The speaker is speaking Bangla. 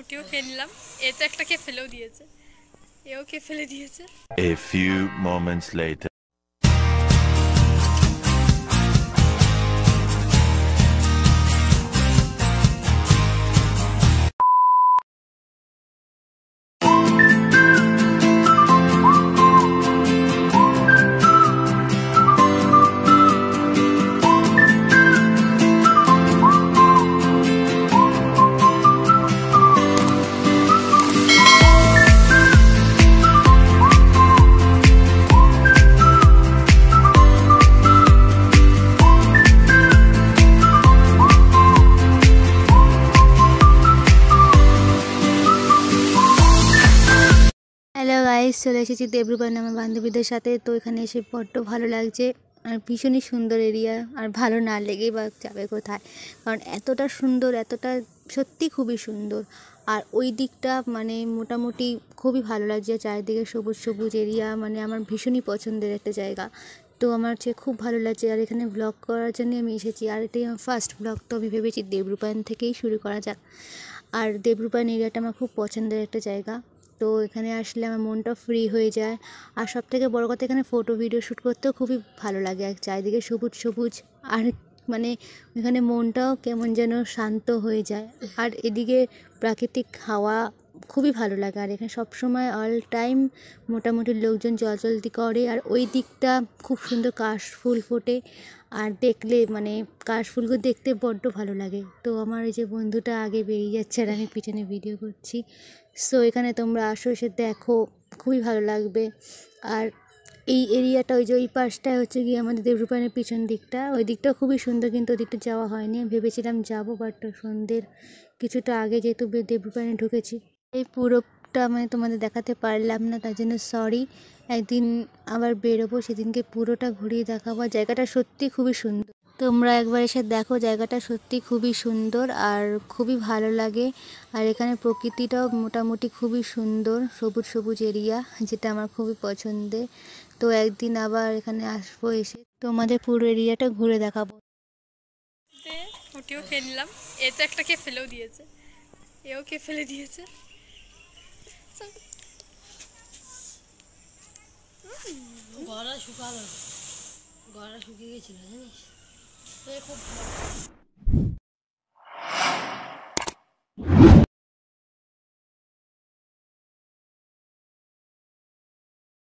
ওটিও খেয়ে নিলাম। এ তো একটা কে ফেলেও দিয়েছে, এও কে ফেলে দিয়েছে। A few moments later. Hello guys, চলে এসেছি দেবরূপা আমার বান্ধবীদের সাথে। তো এখানে এসে বড্ড ভালো লাগছে আর ভীষণই সুন্দর এরিয়া। আর ভালো না লেগেই বা যাবে কোথায়, কারণ এতটা সুন্দর, এতটা সত্যি খুবই সুন্দর। আর ওই দিকটা মানে মোটামুটি খুবই ভালো লাগছে, চারিদিকে সবুজ সবুজ এরিয়া, মানে আমার ভীষণই পছন্দের একটা জায়গা। তো আমার খুব ভালো লাগছে। আর এখানে ব্লগ করার জন্য আমি এসেছি, আর এটাই আমার ফার্স্ট ব্লগ। তো আমি ভেবেছি দেবরূপায়ণ থেকেই শুরু করা যাক। আর দেবরূপায়ণ এরিয়াটা আমার খুব পছন্দের একটা জায়গা। তো এখানে আসলে আমার মনটা ফ্রি হয়ে যায়। আর সবথেকে বড় কথা, এখানে ফটো ভিডিও শ্যুট করতেও খুবই ভালো লাগে। আর চারিদিকে সবুজ সবুজ, আর মানে এখানে মনটাও কেমন যেন শান্ত হয়ে যায়। আর এদিকে প্রাকৃতিক হাওয়া খুবই ভালো লাগে। আর এখানে সবসময় অল টাইম মোটামুটি লোকজন চলাচলতি করে। আর ওই দিকটা খুব সুন্দর কাশফুল ফোটে, আর দেখলে মানে কাশফুলগুলো দেখতে বড্ড ভালো লাগে। তো আমার এই যে বন্ধুটা আগে বেরিয়ে যাচ্ছে আর আমি পিছনে ভিডিও করছি। সো এখানে তোমরা আসো, এসে দেখো, খুবই ভালো লাগবে। আর এই এরিয়াটা, ওই যে ওই পাশটা হচ্ছে গিয়ে আমাদের দেবরূপায়ণের পিছন দিকটা, ওই দিকটা খুবই সুন্দর, কিন্তু ওই দিকটা যাওয়া হয়নি। ভেবেছিলাম যাবো, বাট সন্ধ্যের কিছুটা আগে যেহেতু দেবরূপায়ণে ঢুকেছি, এই পুরোটা মানে তোমাদের দেখাতে পারলাম না, তার জন্য সরি। একদিন আবার বেরোবো, সেদিনকে পুরোটা ঘুরিয়ে দেখাবো। জায়গাটা সত্যি খুবই সুন্দর, তোমরা একবার এসে দেখো। জায়গাটা সত্যি খুবই সুন্দর আর খুবই ভালো লাগে। আর এখানে প্রকৃতিটাও মোটামুটি খুবই সুন্দর, সবুজ সবুজ এরিয়া, যেটা আমার খুবই পছন্দের। তো একদিন আবার এখানে আসবো, এসে তোমাদের পুরো এরিয়াটা ঘুরে দেখাবো। ওটিও খেয়ে নিলাম। এ তো একটা কে ফেলেও দিয়েছে, এও কে ফেলে দিয়েছে। গলা শুকালো, গলা শুকিয়ে গেছিল জানিস, খুব